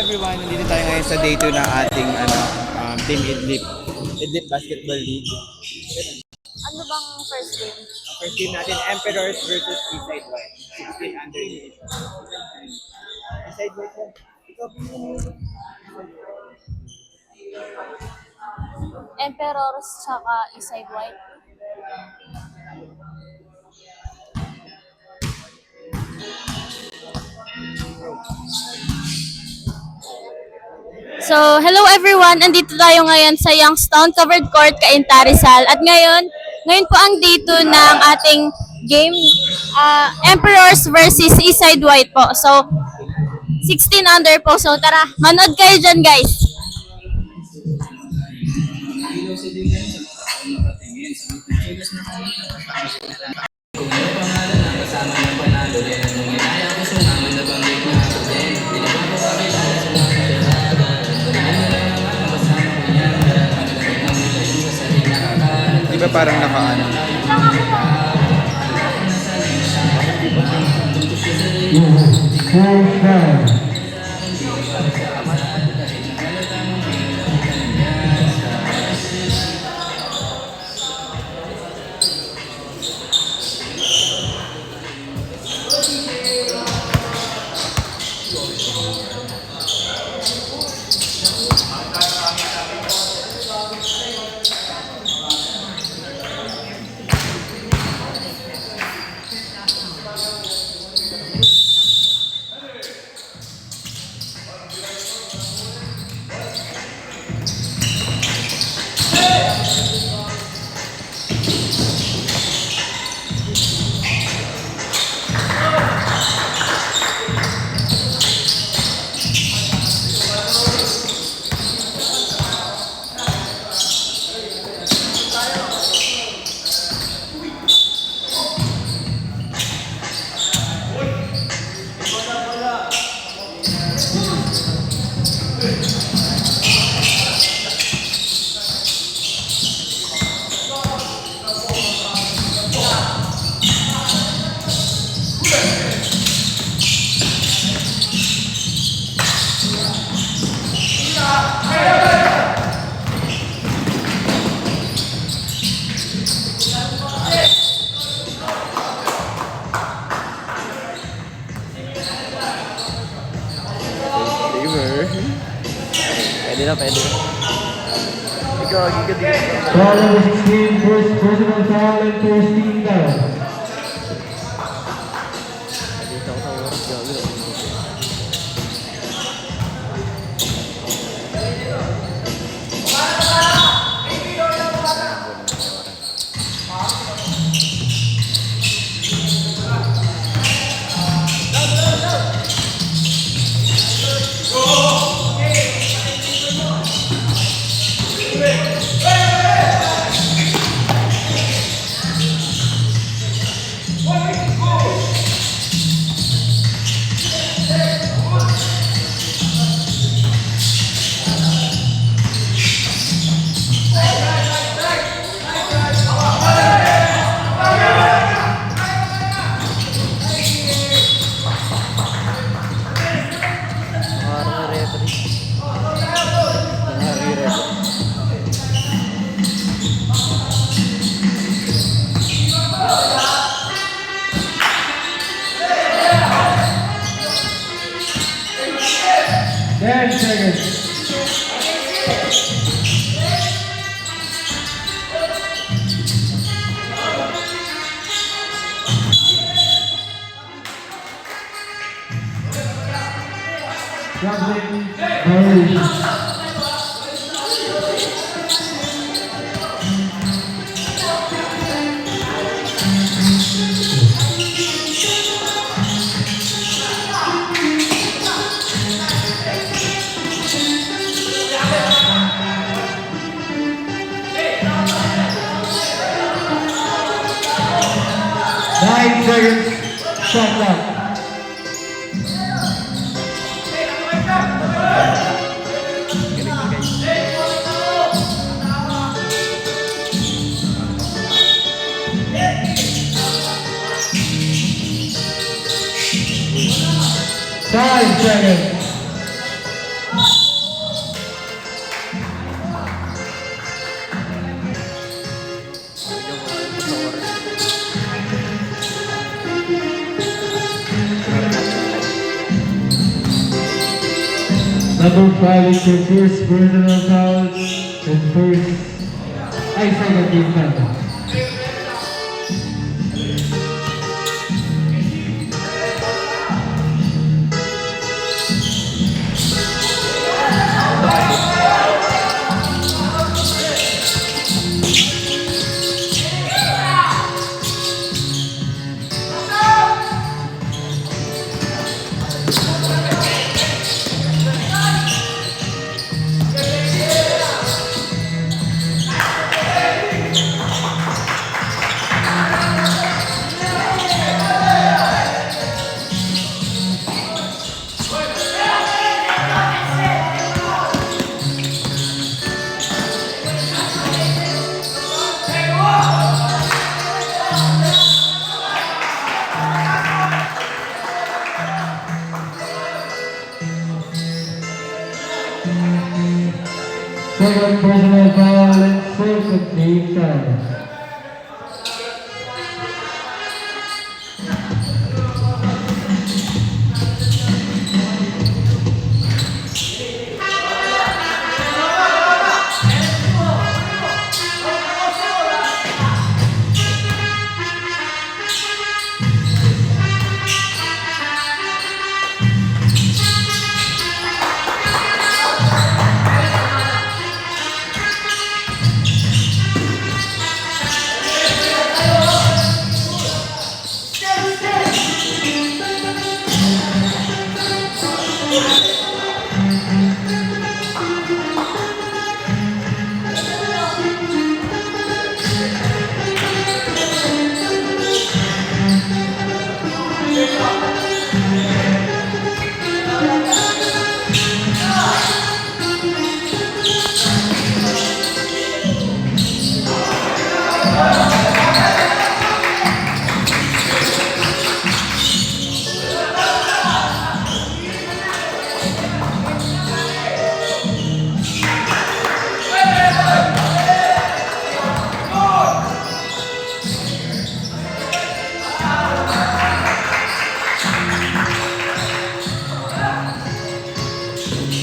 everyone, nandito tayo ngayon sa day 2 ng ating Team Idlip Basketball League. Ano bang first game? Ang first game natin, Emperors versus Eastside White. 16 under division. Eastside White yan. Ikaw pinili. Emperors tsaka Eastside White. So, hello everyone! Andito tayo ngayon sa Youngstown Covered Court, Cainta, Rizal. At ngayon po ang day 2 ng ating game, Emperors versus Eastside White po. So, 16 under po. So, tara, manood kayo dyan guys! Di ba parang nakaano? Pwede na. Ikaw, giga. Foul number 16, first personal foul and first team down. Dito ako sa oras, gawin. Ten seconds. Something violation. 9 seconds. Shot clock. Five seconds. Number 5 is your first personal foul and second team foul. Second personal foul and second team foul.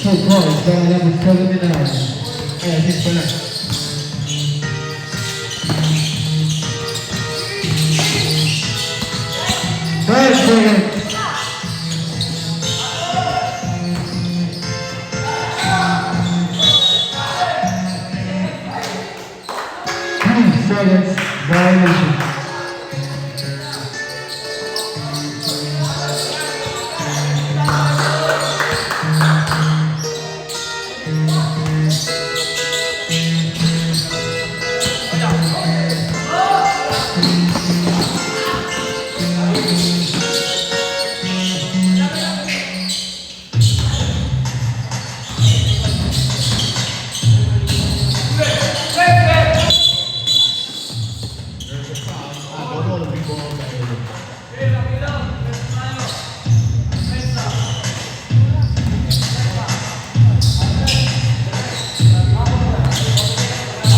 Two points by number 79. Ayan, pala. Five seconds. Seconds violation.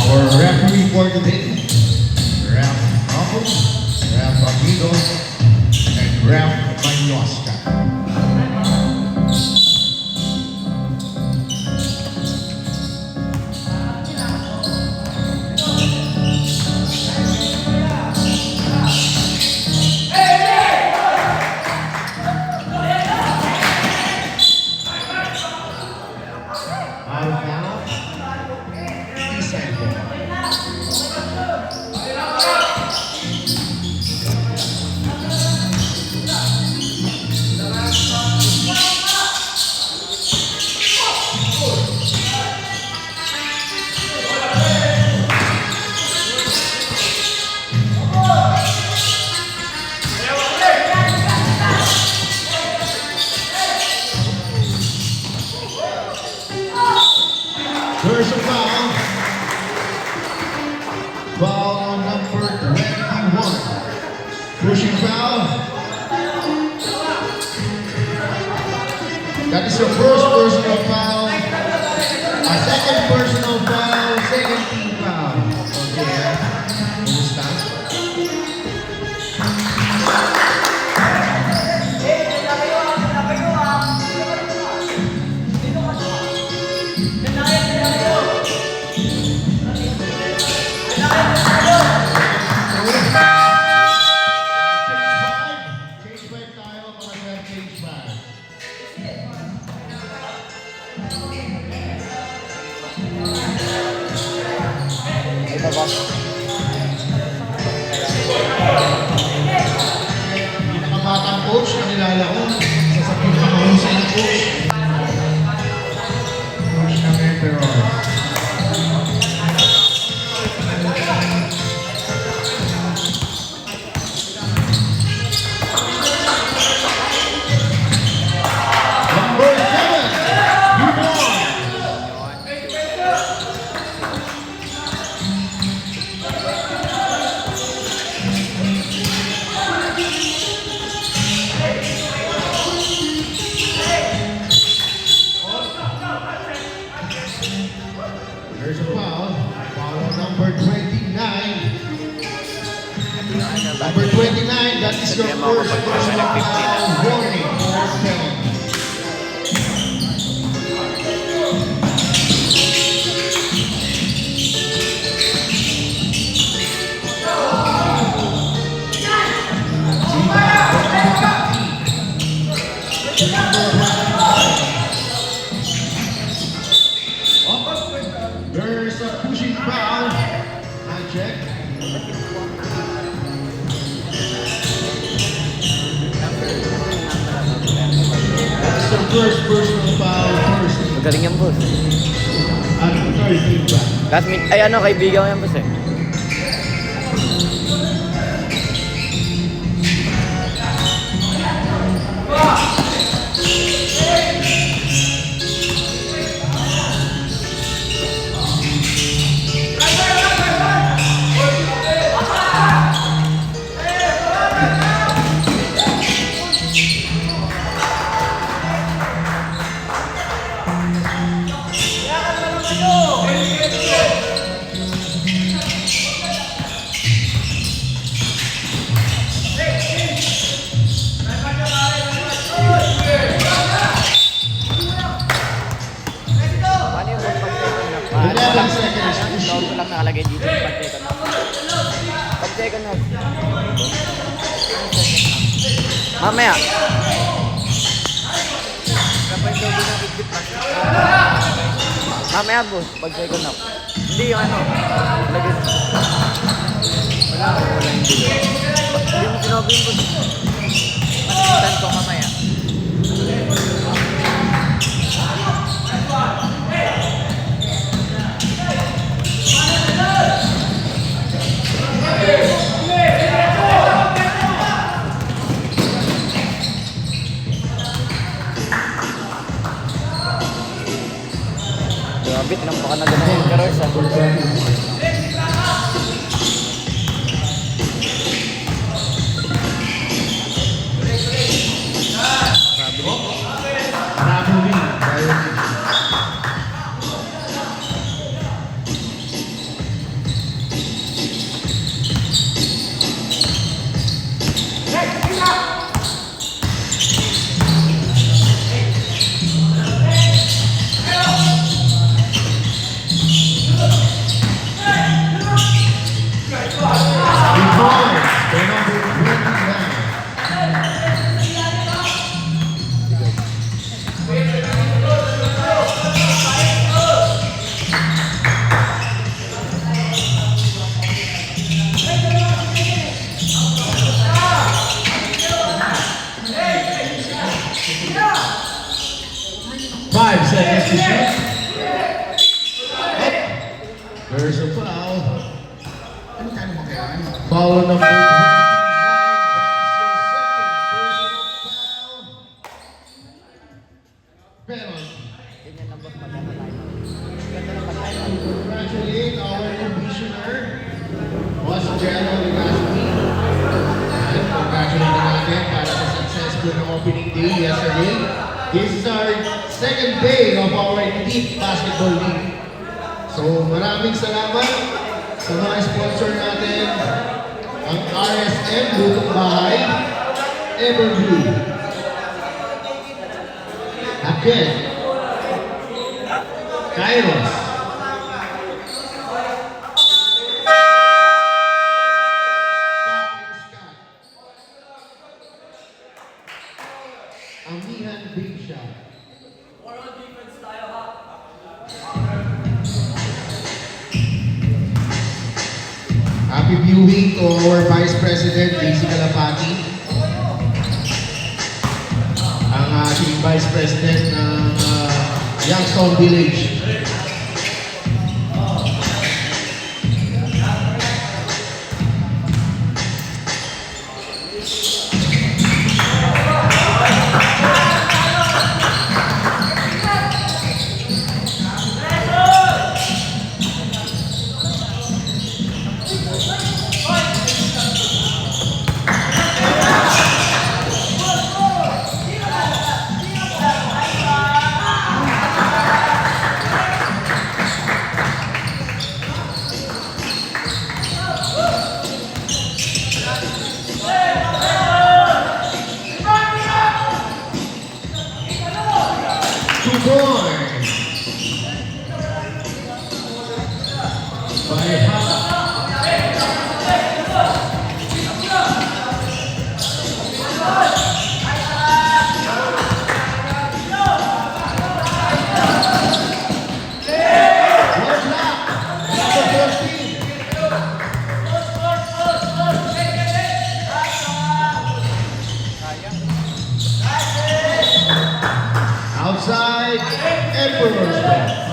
Our referee for today, Ref Ramos, Ref Amigos, and Ref Manyoska. Out of bounds, Eastside ball. There's a foul. Foul on number 21. Pushing foul. That is your first personal foul. A second personal foul. Second team foul. Okay, kumusta? Ito boss. Pinakabatang coach na nilalako sa pinakamahusay na coach. Coach ng Emperors. Number 7, Yvonne. There's a foul. Foul on number 29. Number 29, that is your first personal foul. Warning. First penalty. There's a pushing foul. I check. That's the first personal foul first. Magaling yan boss. Third team back. Classmate, ay ano, kaibigan ko yan boss eh. Paano yung boss pag second half? 11 seconds to Logo shoot. lang nakalagay dito yung pag second half. Pag second half. Mamaya. Kapag logo ng bit mamaya boss, pag second half. Hindi yung ano. Lagay. Wala hindi. Hindi mo sinabi yung boss. Matikitan ko mamaya. Grabe, tinampakan na gano'n yung Emperors ah. Rapidly. Priority. Yvonne, the number 29. Five seconds to shoot. There's a foul. Foul number 29. That's your second personal foul. Penalty. Ganyan lang boss pagkano tayo. Ganda lang pag tayo. Congratulate our commissioner, Boss General Legaspi. And congratulate natin para sa successful na opening day yesterday. This is our second day of our Elite Basketball League. So maraming salamat sa mga sponsor natin, ang RSM Lutong Bahay, Everblue, Haken, Kairos, Amihan Big Shot. happy viewing to our Vice President, Daisy Calapati. Ang ating Vice President ng Youngstown Village. Outside, Emperor's Ball.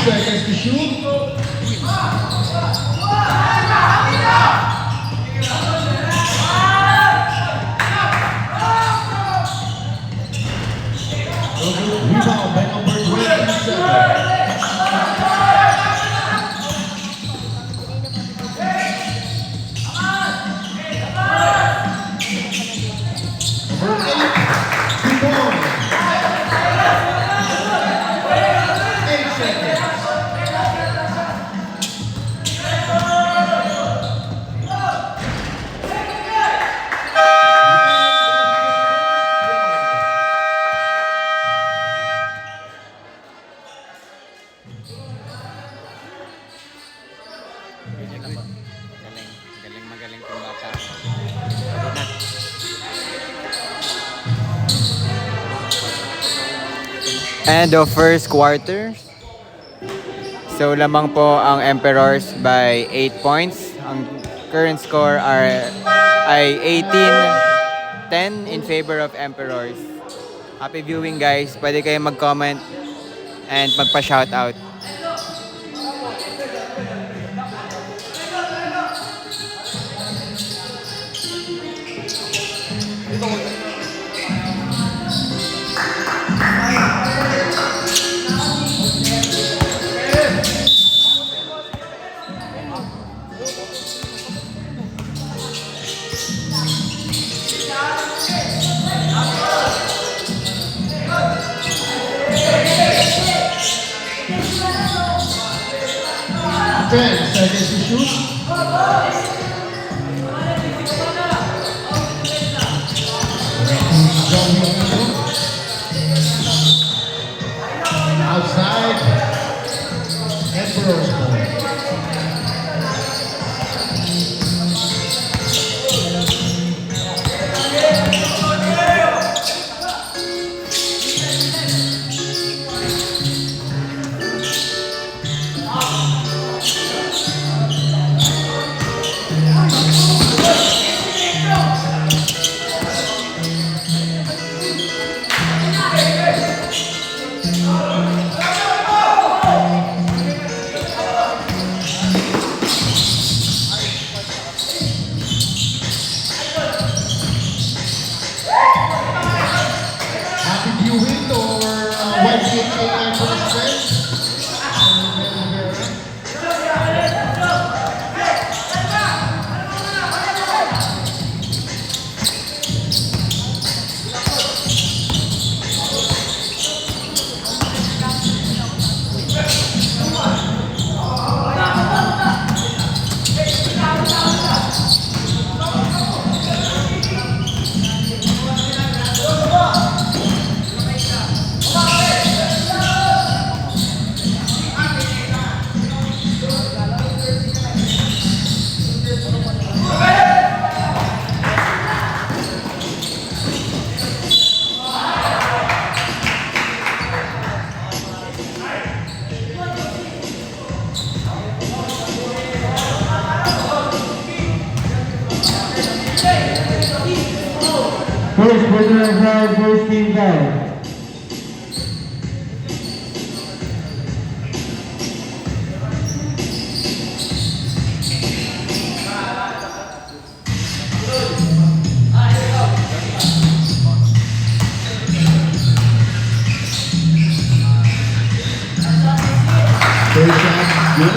Seconds to shoot. Rebound by number 27. Magaling kong bata. And the first quarter. So lamang po ang Emperors by 8 points. Ang current score ay 18-10 in favor of Emperors. Happy viewing guys. Pwede kayo mag-comment and magpa-shoutout. Seconds to shoot. Outside, Emperor's Ball. First prisoner foul, first team foul. First shot, good.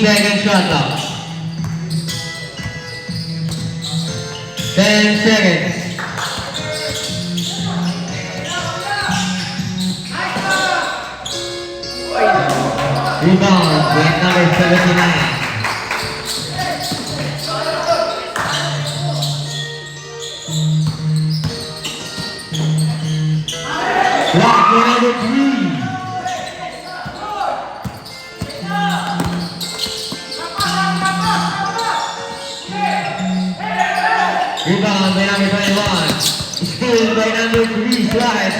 Second shot clock. 10 seconds. Rebound with number 79. Block with number 3. Rebound by number 21. Steal by number 3, Slides.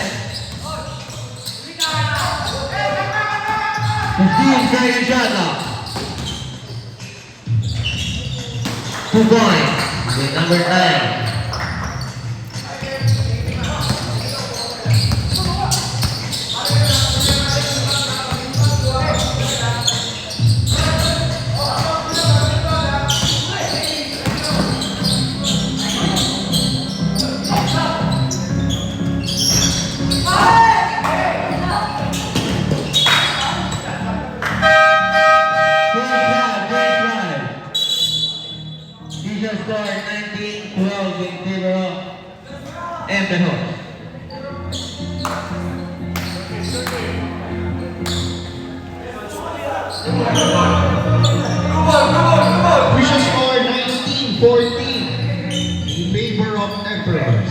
15 second shot clock. 2 points with number 9. Initial score 19-12 in favor of Empeho. Official score 19-14 in favor of Emperors.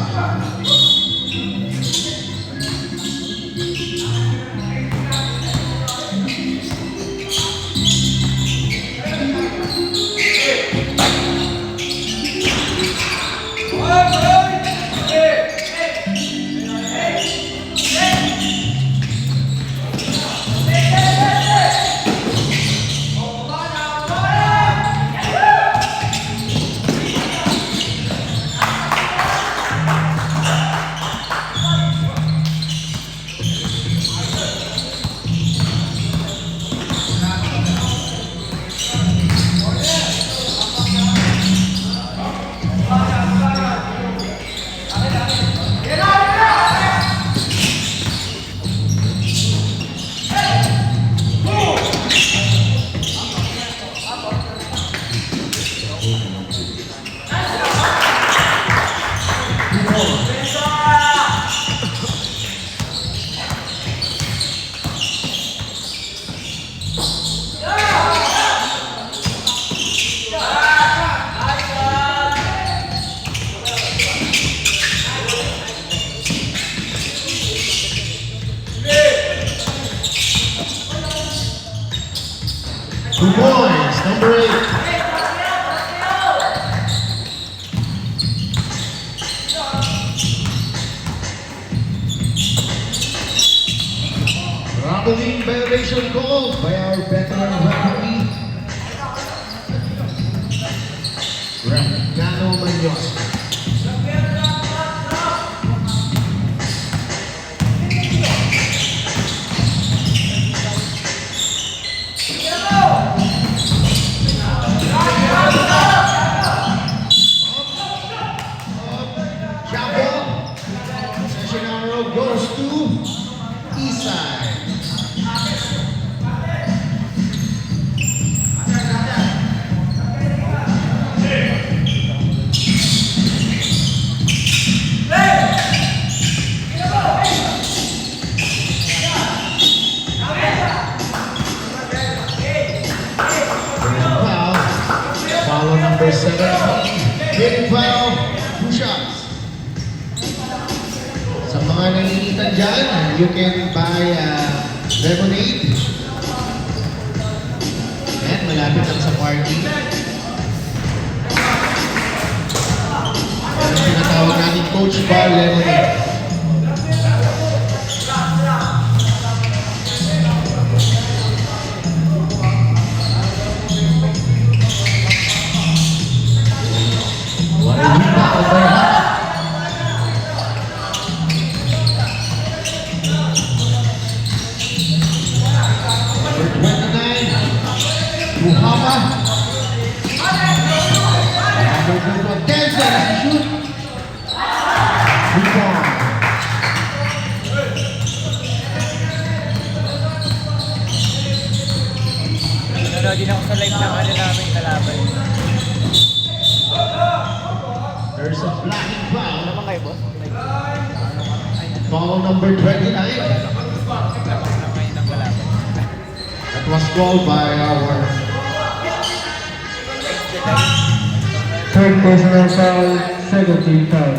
referee, Gano Manyosa. Jump session arrow goes to Eastside. Foul. Follow number 7. Hitting foul. Push-ups. Sa mga nangingitan dyan, you can buy lemonade. And malapit lang sa party. Yan ang tinatawag natin Coach Bar Lemonade. Rebound by Hana. Number 29, Muhammad. Number 10, shoot. Rebound. Nanonood din ako sa live ng ano namin kalaban. There's a blocking foul. Ano kayo, boss? Foul number 29. That was called by our Third personal foul, second team foul.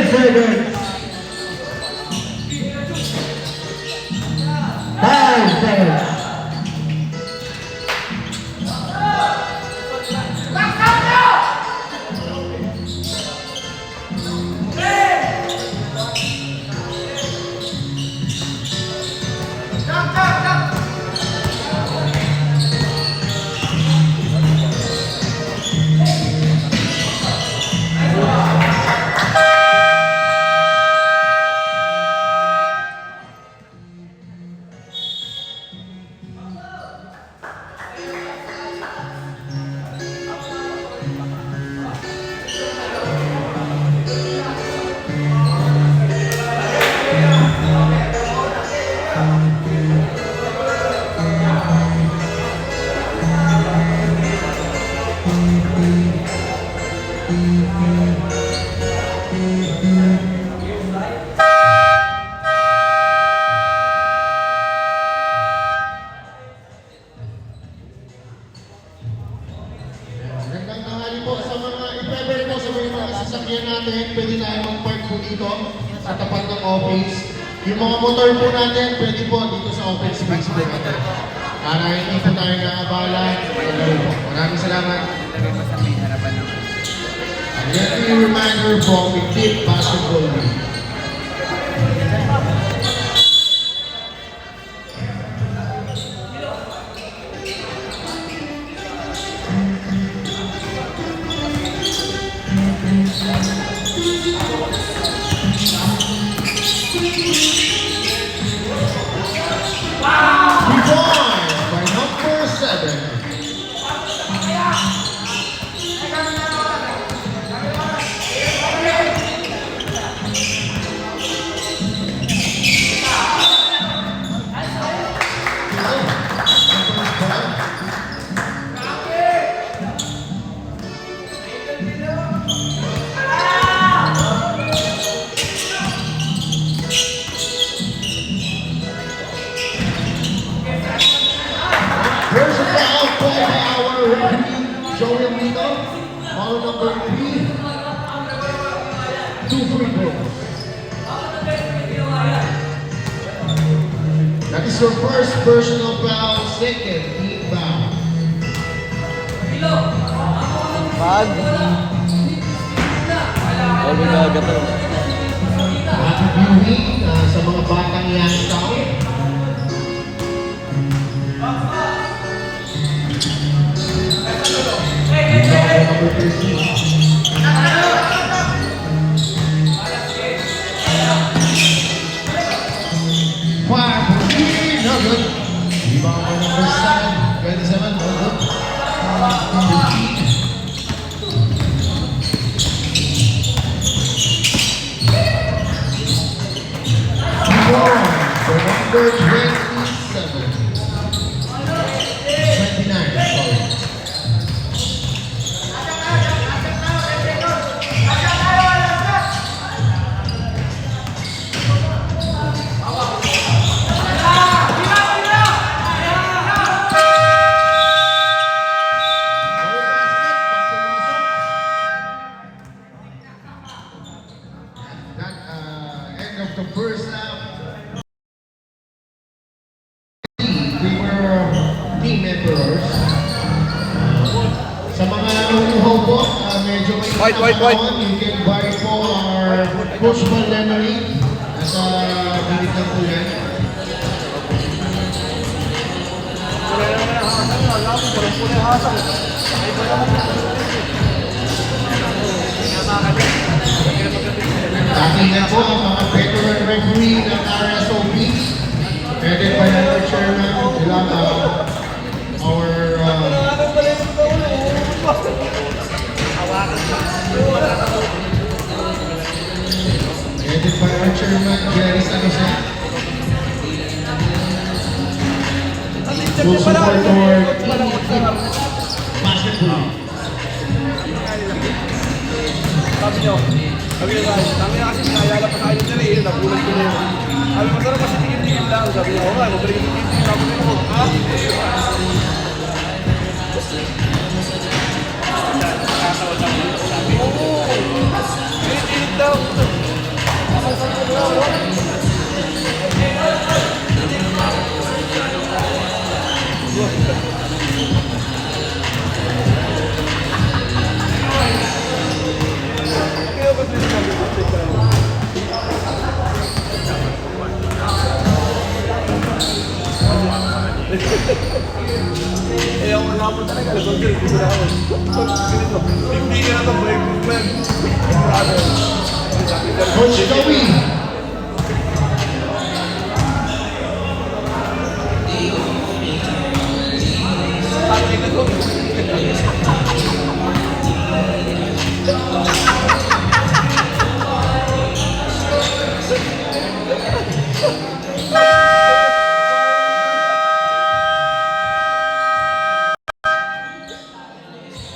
Seconds. 5 seconds. Magandang tanghali po sa mga i-prepare po sa mga sasakyan natin. Pwede tayo mag-park po dito sa tapat ng office. Yung mga motor po natin, pwede po dito sa open space po natin. Para hindi po tayo nakabala. Maraming salamat. Lagay mo sa may harapan ng And let me reminder from the Kid Basketball League. Rebound by number 7. Foul number 3. 2 free throws. That is your first personal foul, second team foul. Pag. All na gato. Happy viewing sa mga batang Youngstown. Number 13. Fire for three, no good. Rebound by number 27, no good. 15. Rebound for number 27. 29, sorry. End of the first half. We were team emperors. Sa mga nanunuhaw po, medyo may panahon, you can buy po our Coachman Lemonade. Nasa bilit lang po yan. Ating na po ang mga veteran referee ng RSOP, headed by our chairman, headed by our chairman, Jerry Sanosa. Full support to our team basketball. Sabi na kasi sinayala pa tayo nila eh, nagulat ko na yun. Sabi ko, sarap kasi tingin-tingin lang. Sabi niya, okay, mabalik yung tingin-tingin ako nila ko. Ha? Oo! Tingin-tingin daw. Kaya ba sinasabi ko sa ikaw? Eh, ako na po talaga. Hindi ko na ako. Hindi ka na ito. Break movement. Coach Joey.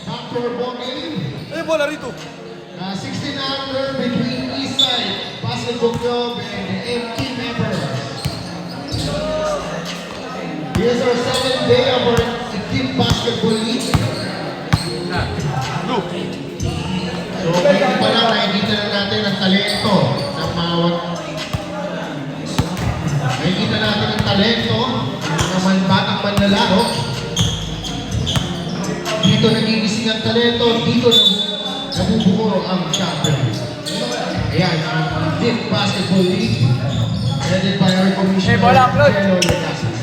Dr. Bongin. Eh, bola rito. 16 under between Eastside Basketball Club and the M-Team Emperors. Here's our second day of our team basketball league. So, ngayon pa lang nakikita na natin ang talento ng bawat. Nakikita natin ang talento ng mga batang manlalaro. Dito nagigising ang talento, dito nabubuo ang champion. Ayan, ang Team Basketball League, headed by our commissioner, Jello Legasas.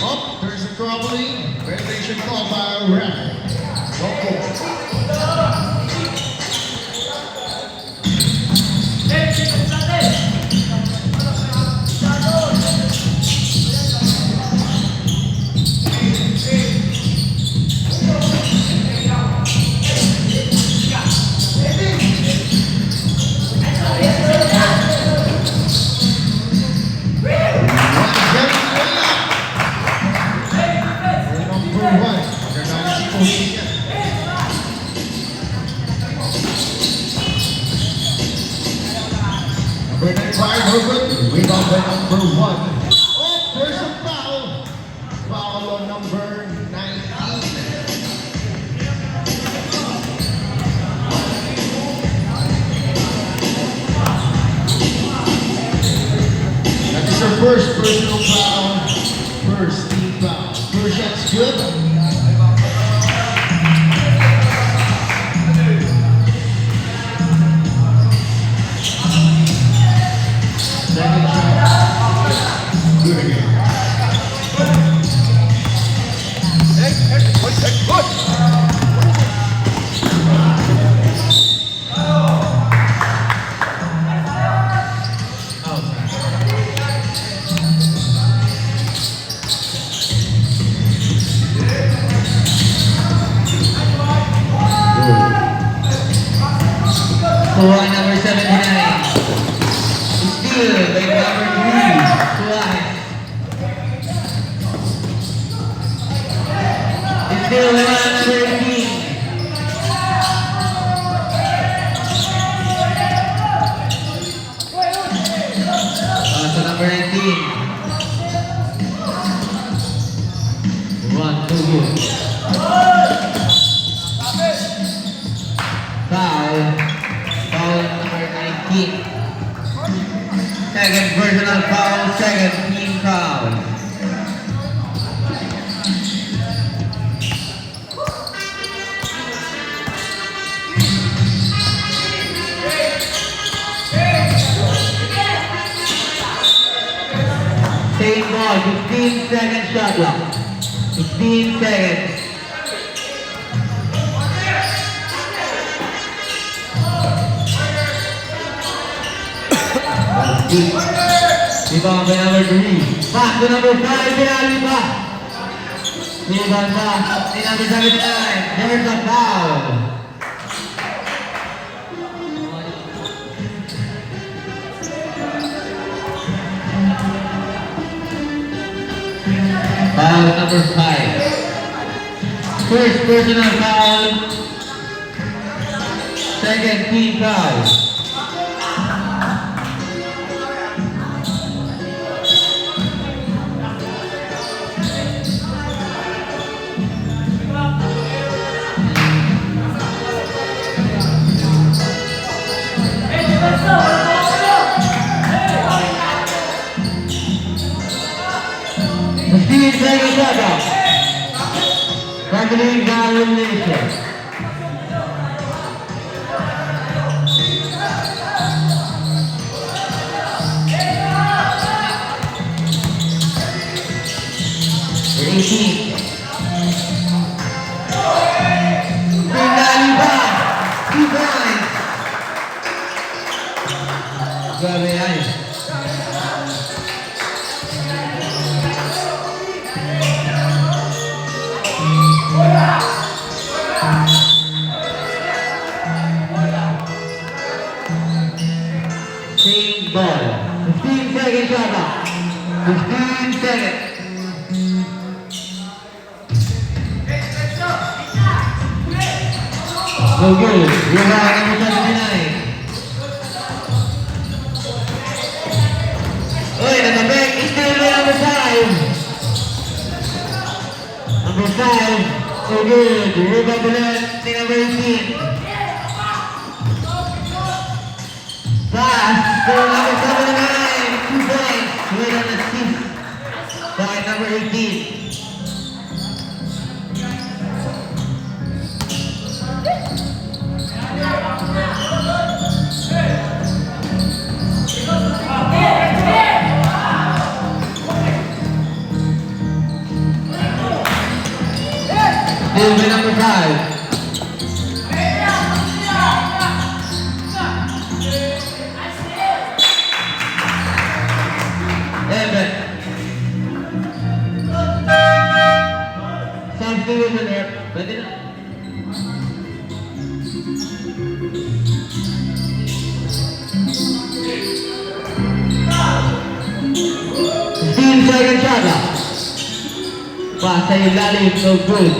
Oh, there's a troubling violation call by our ref. No goal. Number 95, Herbert. Rebound by number 1. Oh, there's a foul. Foul on number 19. That is our first personal foul. First team foul. First shot's good. Second shot. Good again. Score number 79. Steal by number 3, Suarez. Steal by number 18. Pass to number 19. 1, 2, good. Foul. Foul number 19. Second personal foul, second team foul. Same ball, 15 second shot clock. 15 seconds. Rebound by number 3. Pass to number 5, Pinali pa. Rebound pa. Ni number 79. There's a foul. Foul number 5. First personal foul. Second team foul. Steve Zagazzaga. Regularly elimination. Pinali pa. 2 points. Grabe yan. Same ball. 15 seconds shot clock. 15 seconds. No good. Rebound number 79. Oy, nag-break. Still by number 5. Number 5. So good. Rebound ulit ni number 18. Pass to number 79. 2 points. With an assist by number 18. Still by number 5. Evan. Substitution there. Pwede na. Second shot. Pass sa ilalim, no good.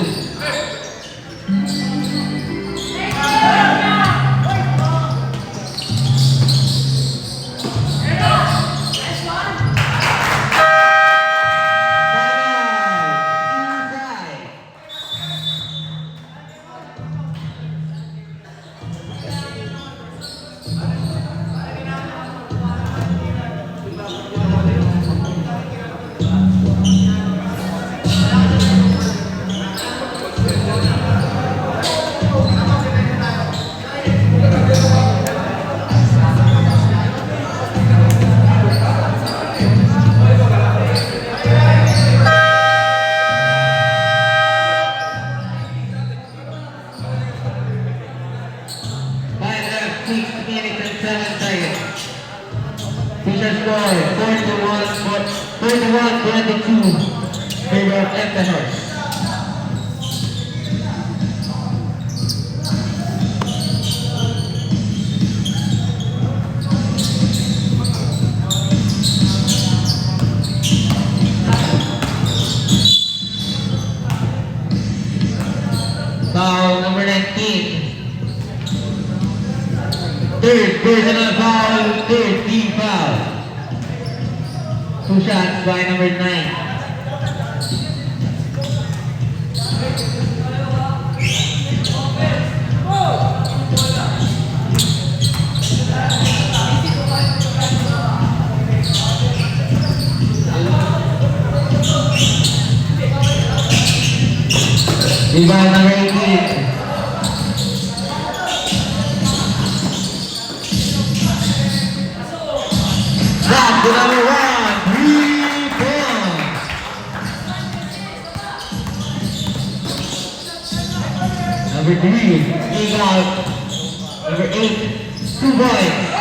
the score, 41-22, favor of Emperors. Foul number 19. Third personal foul, third team foul. 2 shots by number 9. Rebound number 18. Back to number 1, 3 points. Number 3, kick out. Number 8, 2 points.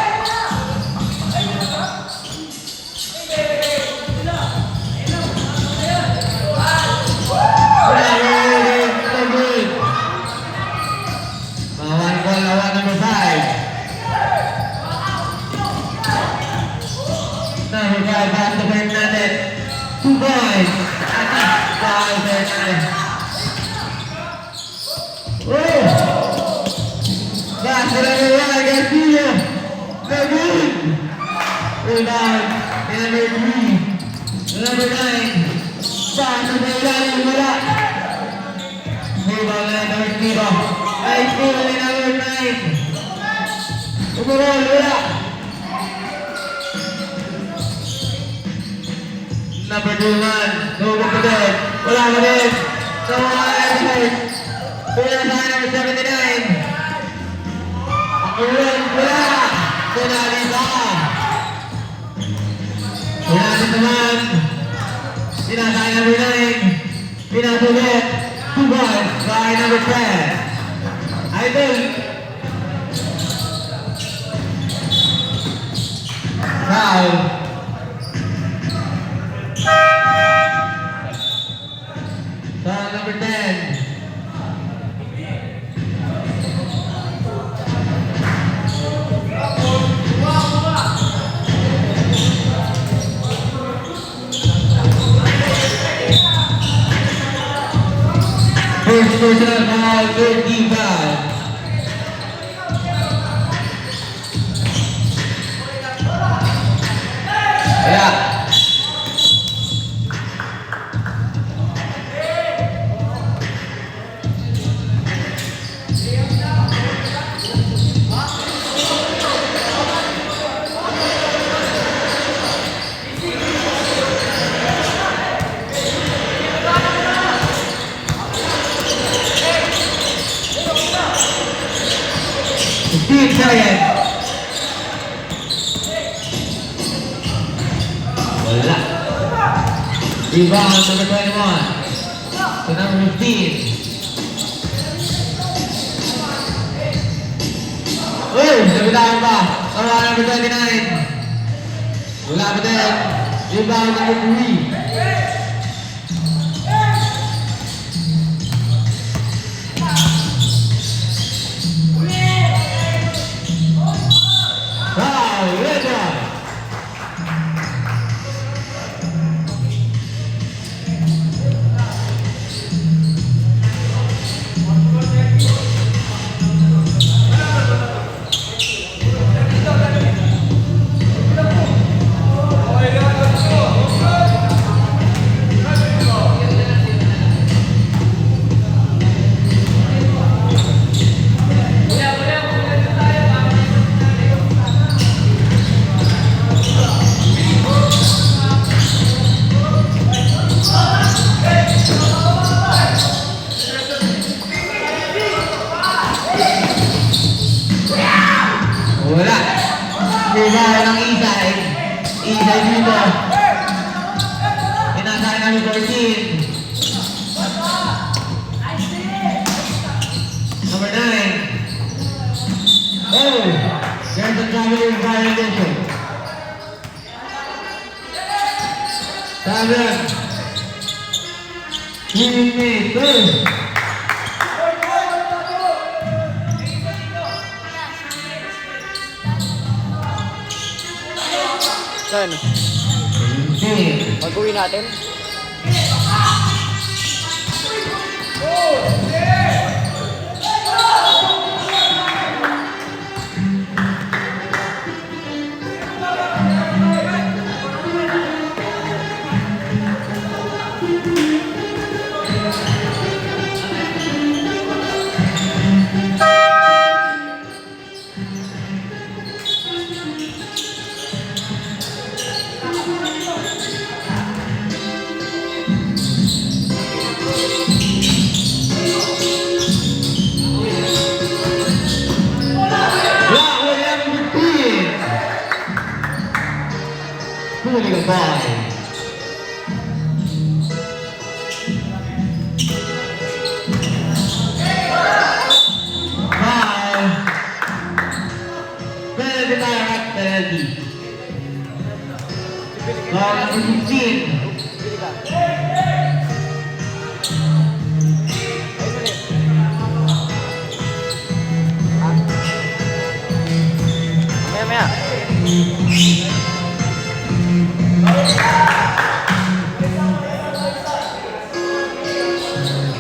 Number 5. Number 5, back to Fernandez. 2 points. Foul Fernandez. Oh! Back to number 1, Garcia. No good. Rebound. And number 3. Number 9. Back to the line. Wala. Rebound na number 0. Nice goal ni number 9. Overall, wala. Number 2 man, no good to dead. Wala mo din. No one. Wala sa number 79. Overall, wala. Penalty ba? Penalty naman. Sinasay number 9. Pinasulit. 2 points by number 10. Idol. Foul. Foul number 10. First personal foul, third team foul. Yeah. Steve Giant. Wala. Rebound number 21. To number 15. Uy! Nabilaan pa. Wala number 29. Wala pa din. Rebound number 3. Wala. Rebound ng Isay. Isay dito. Inasahan namin 14. Number 9. Oh! There's a traveling violation. 7. Teammate. Saan? Team. Pag-uwi natin? Black William 15. Hooligan boy. Foul. Penalty tayo at penalty. Foul number 15. Maya.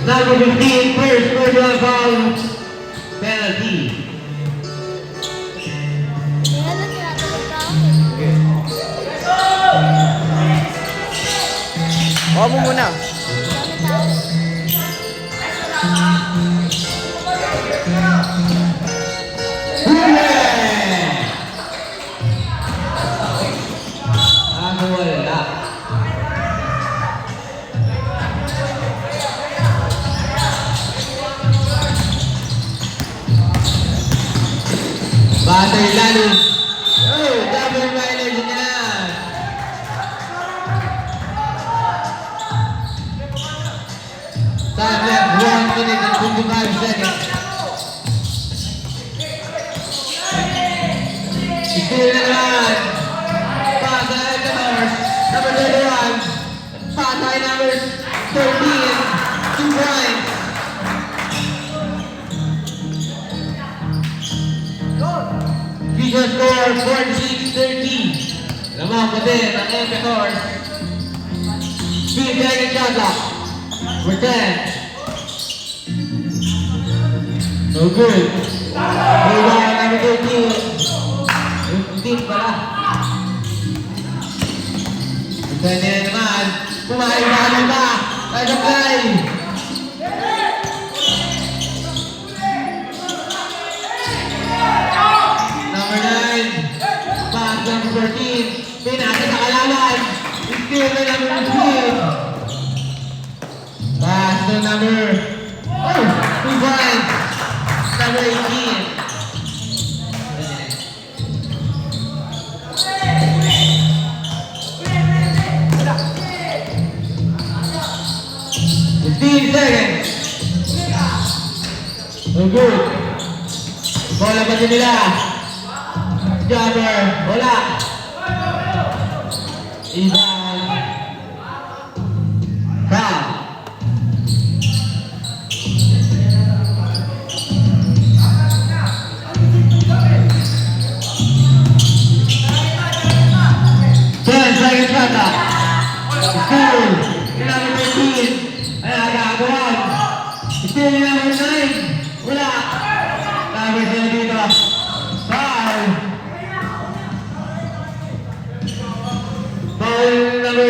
Number 15, first personal foul. Penalty. Huwag mo muna. Ano wala? Batay lalo. Oh, double violation na. Time left, 1 minute and 55 seconds. Still na naman. Pasay North, number 31. Pasay number 13. 2 points. Visual score 46-30. Lamang pa din ang Empetor. 3 second shot clock. For 10. No good. Rebound number 13. 15 pala. Pwede na naman. Kumain ba ka ba? Kaya play. Number 9. Pass number 14. Pinasa sa kalaban. Still na number 15. Pass to number... Oh! 2 points. Number 18. Seconds. No good. Bola pa din nila. Jumper. Wala. Ibang. Foul. Second shot clock. Still. Number 15. Ay, agagawan. Still number 9. Wala. Number 7 dito. Foul. Foul number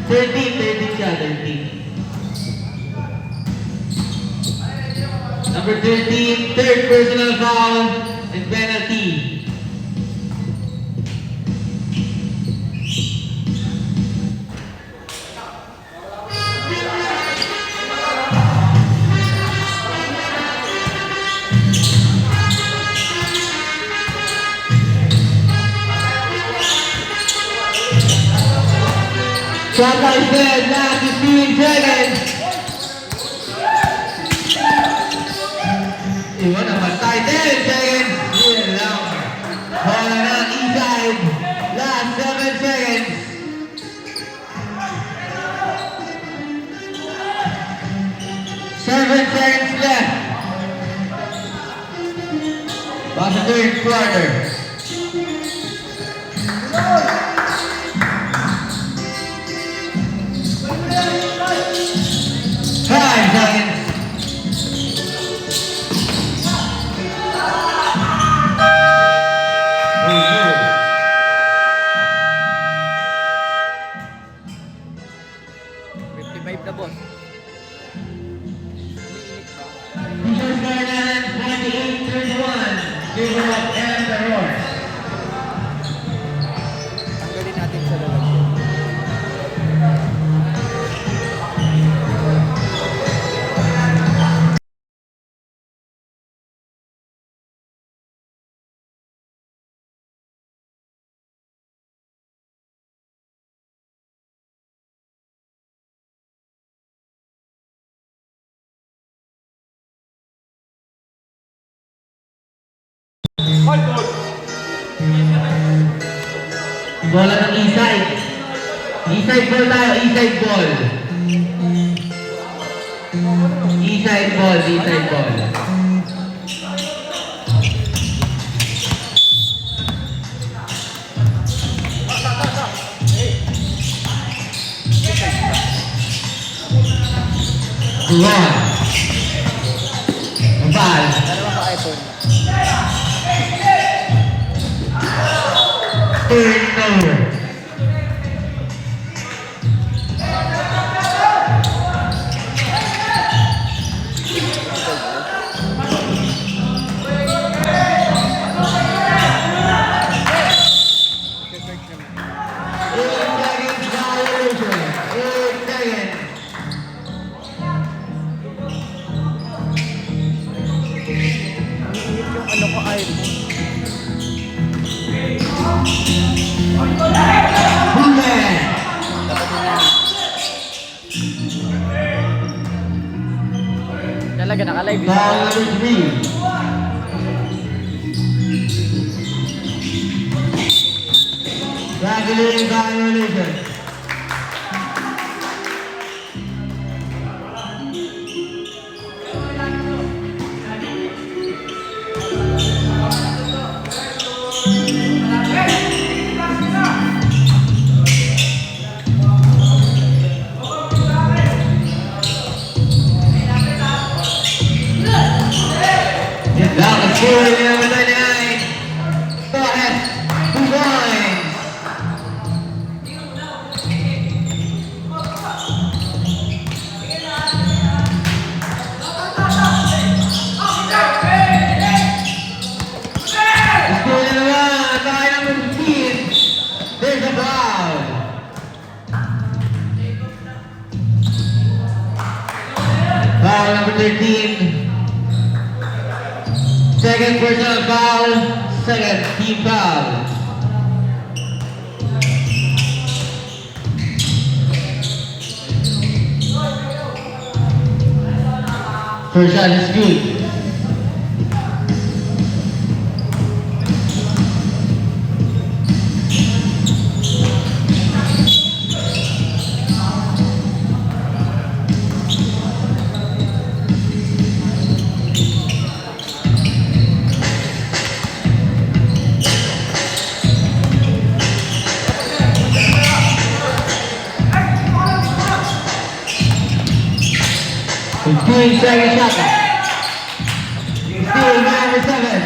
13. 13 siya. 13. Number 13. Third personal foul and penalty. Shot like that, last 15 seconds. Iwan naman tayo, 10 seconds. Yun lang. Bola na inside. Last 7 seconds. seconds left. About the third quarter. 5 seconds. Official score natin, 28-31. Favor of Emperors. Tanggalin natin sa lalagyan. Bola ng E-side. E-side ball tayo, E-side ball. E-side ball, E-side ball. Ron. Val. Turnover. Talaga naka-live yun. Foul number 3. Regular violation. Down the score, number 99. Torres, 2 points. Score number 1, by number 15. There's a foul. Foul number 13. Second personal foul, second team foul. First shot is good. Second shot. Still number 7.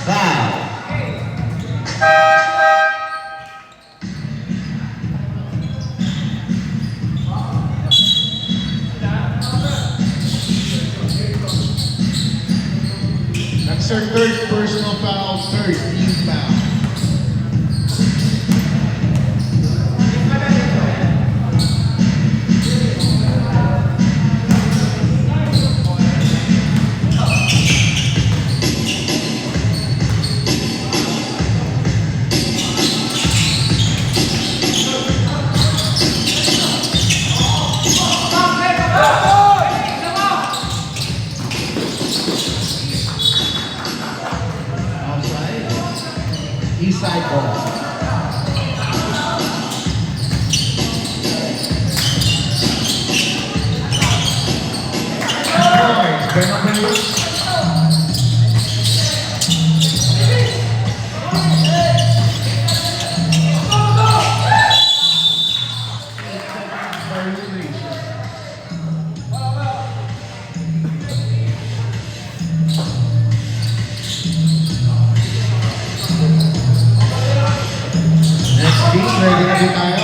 Foul. That's our third personal foul, third team foul. East side ball. number 8. Next game, ready na din tayo?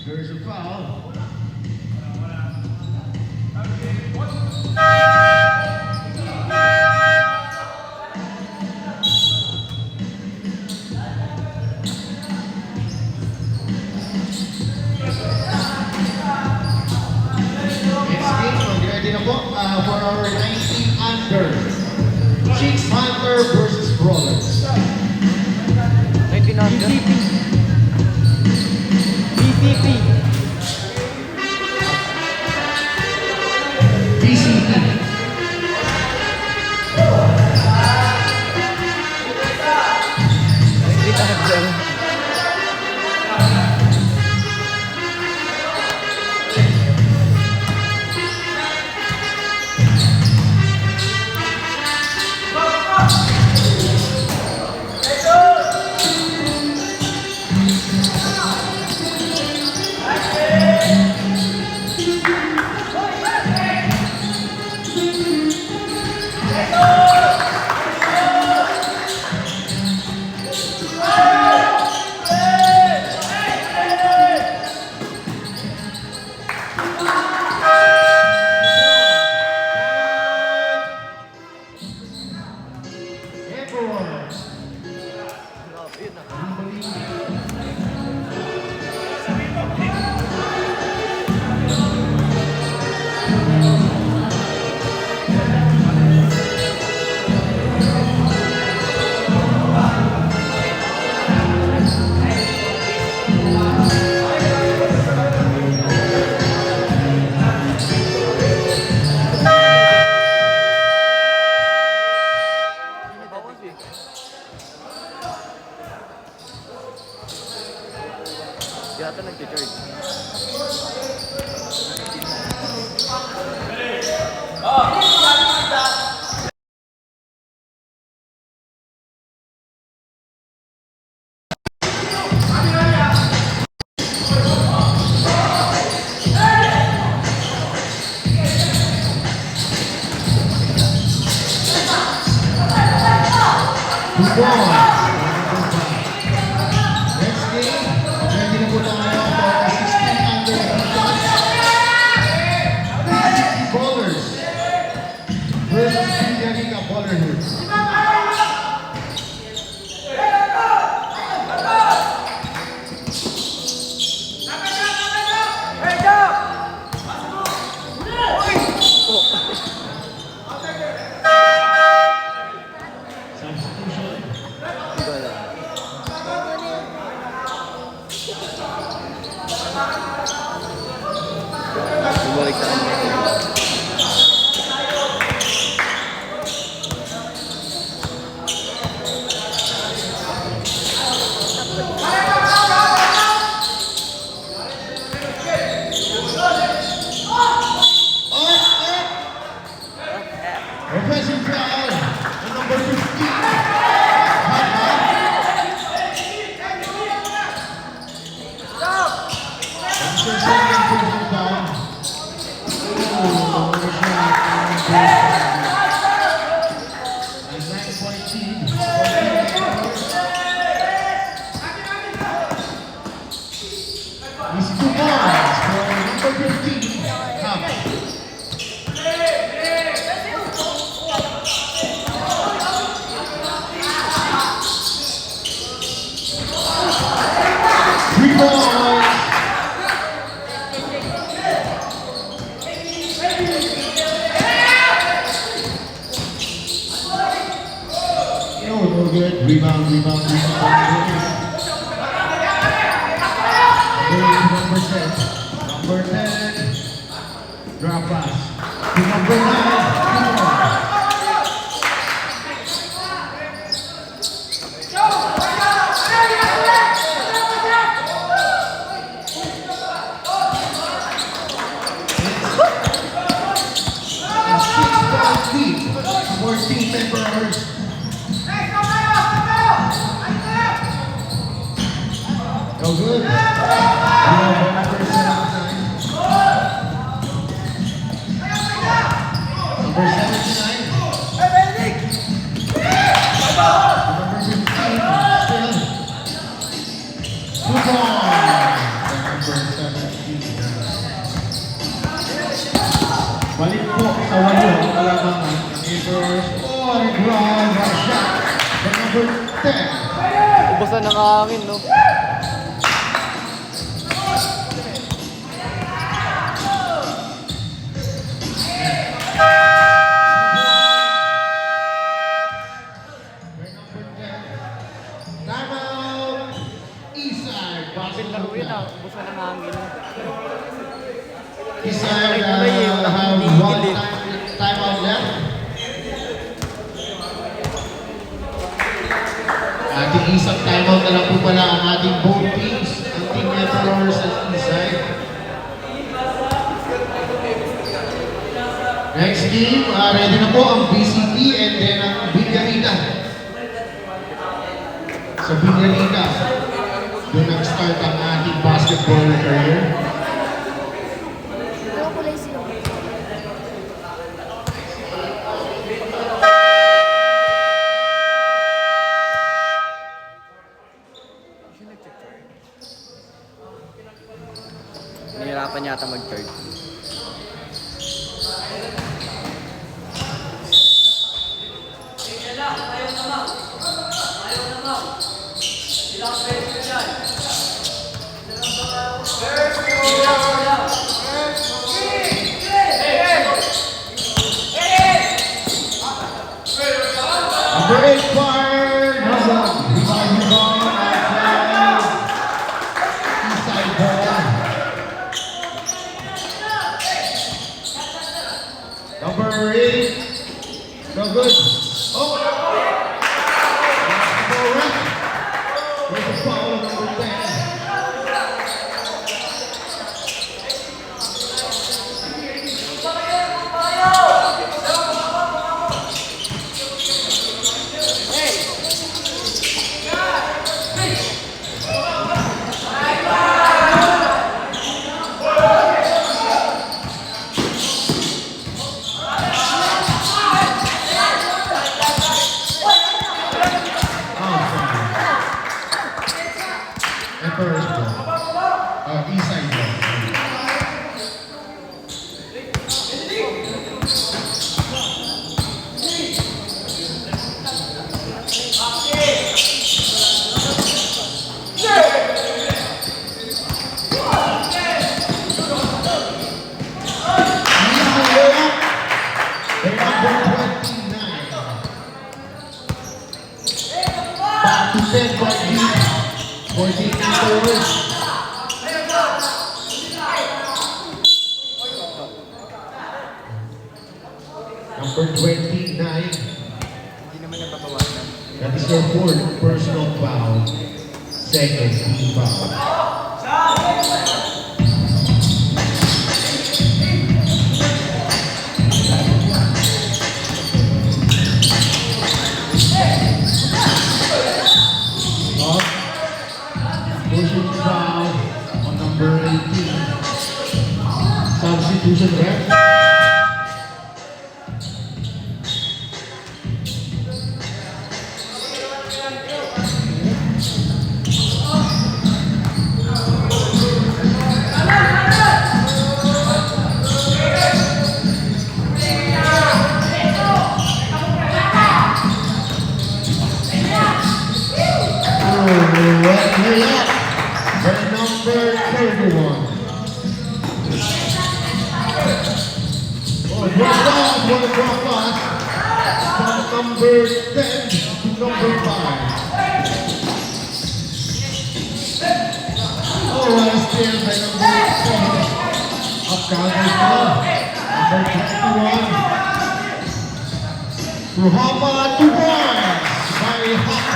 There's a foul. Next game, mag-ready na po for our 19 under. Chicks Hunter versus Brawlers. 1900. BCP. BCP. Everyone. Yata nag-charge. Good ball. Next game, ready na po tayo for our 16 under BCP Ballers versus Villarica Ballerhoods. Bumalik sa kanya. Offensive foul on number 15. He's 2 points for number 15. Cup. Three balls. No good. Rebound. set. Number 10, drop pass. To number 9, lead for Team Emperors. No good. Number 79. Number 15. Still. 2 points. Number 17. Balik po sa walo ang kalabangan ng Emperors. Oh, grand shot. The number 10. Ubusan ng hangin, no? Timeout! Eastside basketball club. Ubusan ng hangin. Eastside have one timeout left. Ating isang timeout na lang po pala ang ating both teams. Ang Team Emperors at Eastside. Next team, ready na po ang BCP and then ang Villarita. Sa Villarita, doon nag-start ang ating basketball career. Nahihirapan yata mag-third. Number 8 fire, rebound outside. Eastside ball. Number 8, no good. Oh! Correct. There's a foul on number 10. Emperor's ball. Eastside ball. Back to 10 point lead for the Emperors. Number 29. Hindi naman nababawasan. That is your fourth personal foul. Second team foul. Pushing foul on number 18. Substitution ref. Layup by number 31. Oh, drop pass for the drop pass from number 10 to number 5. Oh, what a steal by number Counter throw. Number 21. To Hapa, 2 points by Hapa.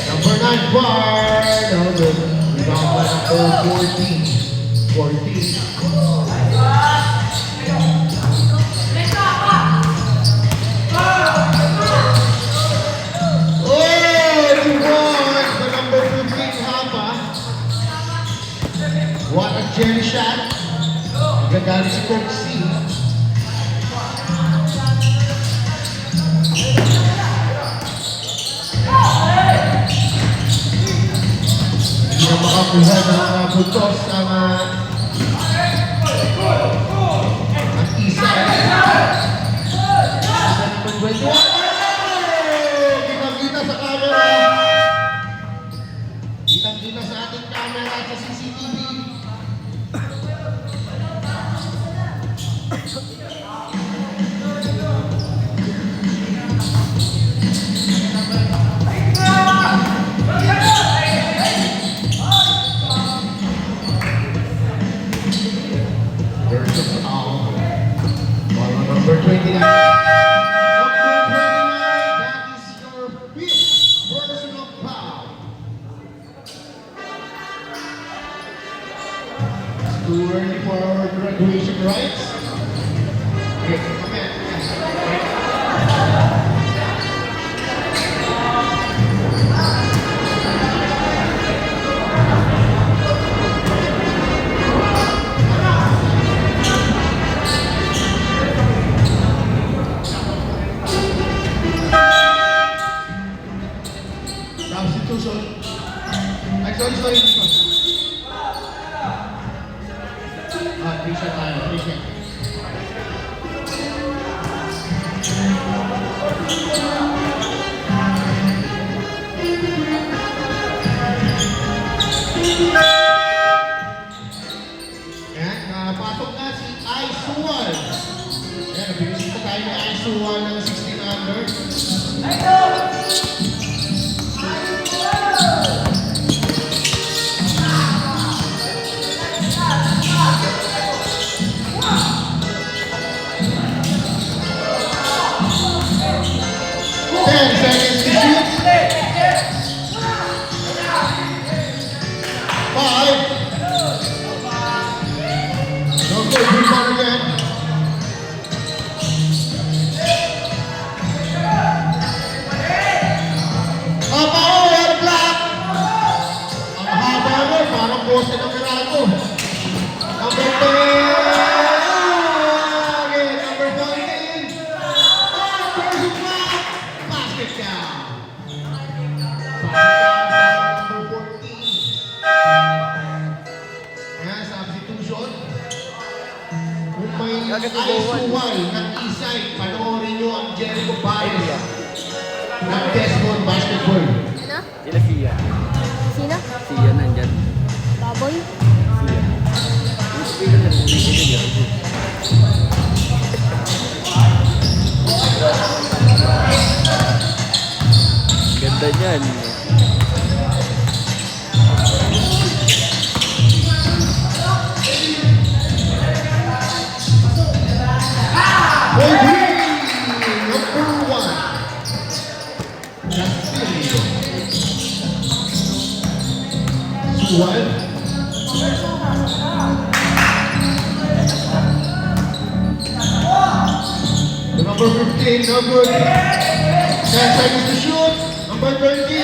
Number 9 bar. No good. Rebound by number 14. 14. Oh, 2 points by number 15 Hapa. What a jelly shot. Ganda si Coach C. Hindi na makakuha ng puntos ang isa. Number 21. Kitang-kita sa camera. Kitang-kita sa ating camera sa CCTV. There's a foul. Ball on number 29. Number 29, that is your fifth personal foul. It's too early for our graduation rites. Okay, come in. Substitution. Ay, sorry. Appreciate tayo. Appreciate. Ayan, pasok na si Aisuan. Ayan, binisita tayo ni Aisuan ng 16 under. Seconds to shoot. 5. No good, rebound again. What a block! Ang haba mo, parang poste ng Mirago. Number 10. Okay, number 14. There's a block. Basket down. Number 14. Ayan, substitution. Kung may Aisuan ng Isay, panoorin nyo ang Jericho Baez ng Desmond Basketball. Ano? Sila Sia. Sino? Sia nandyan. Baboy? Ganda niyan. Number 1. Castillo. Suwan. The number 15, no good. 10 seconds to shoot. Number 13.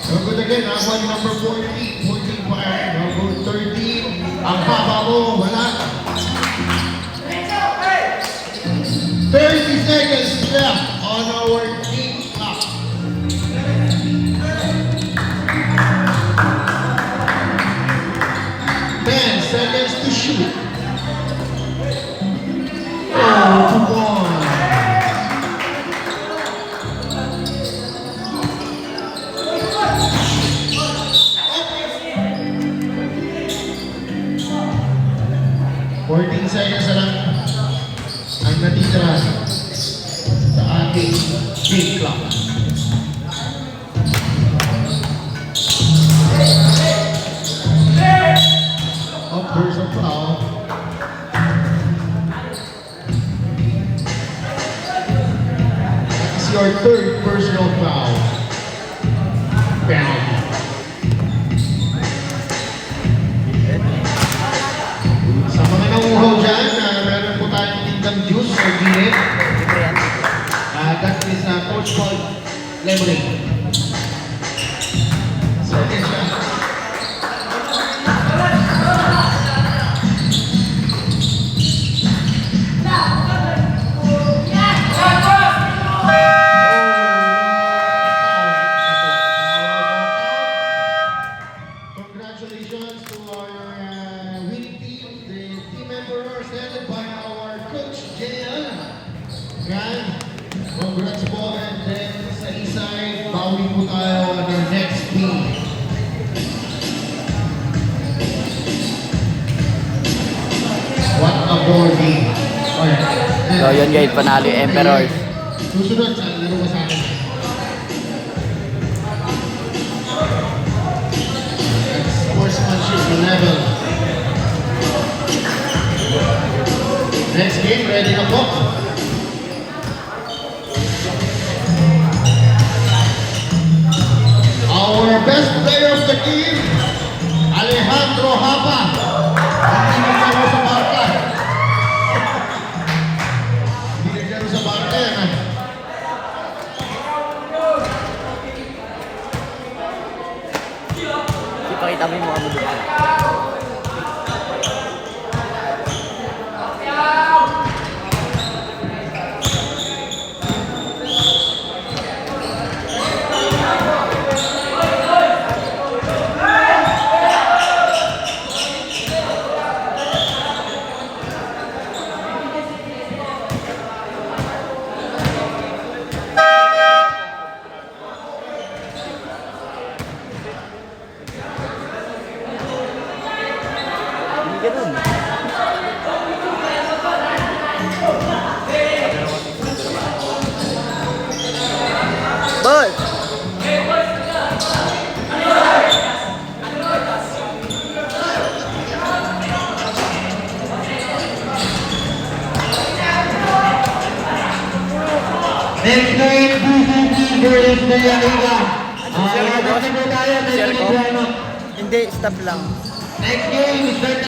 No good again. Ako yung number 14. 14 fire. Number 13. Ang haba mo, wala. 30 seconds left on our team clock. Seconds to shoot. Oh, 2 points. Seconds na lang ang natitira sa ating game clock. your third personal foul. Penalty. Sa mga nanguhaw dyan, meron po tayong tindang juice or gilid. That is Coach Paul Lemonade. Second shot. Congratulations to our winning team, the team Emperors, headed by our coach, JL. Yan. Congrats po, and then sa isay, bawi po tayo on our next team. What a ball game. Okay. So yun guys, panalo yung Emperors. Susunod sa laro ko sa akin. Sportsmanship level. Next game, ready na po. Our best player of the team, Alejandro Hapa. Hindi naglaro sa Barca. Hindi naglaro sa Barca yan. Ipakita mo yung mga mulo. Boss! Next game, BCT versus Naya Liga. Next game tayo, Hindi, stop lang. Next game, start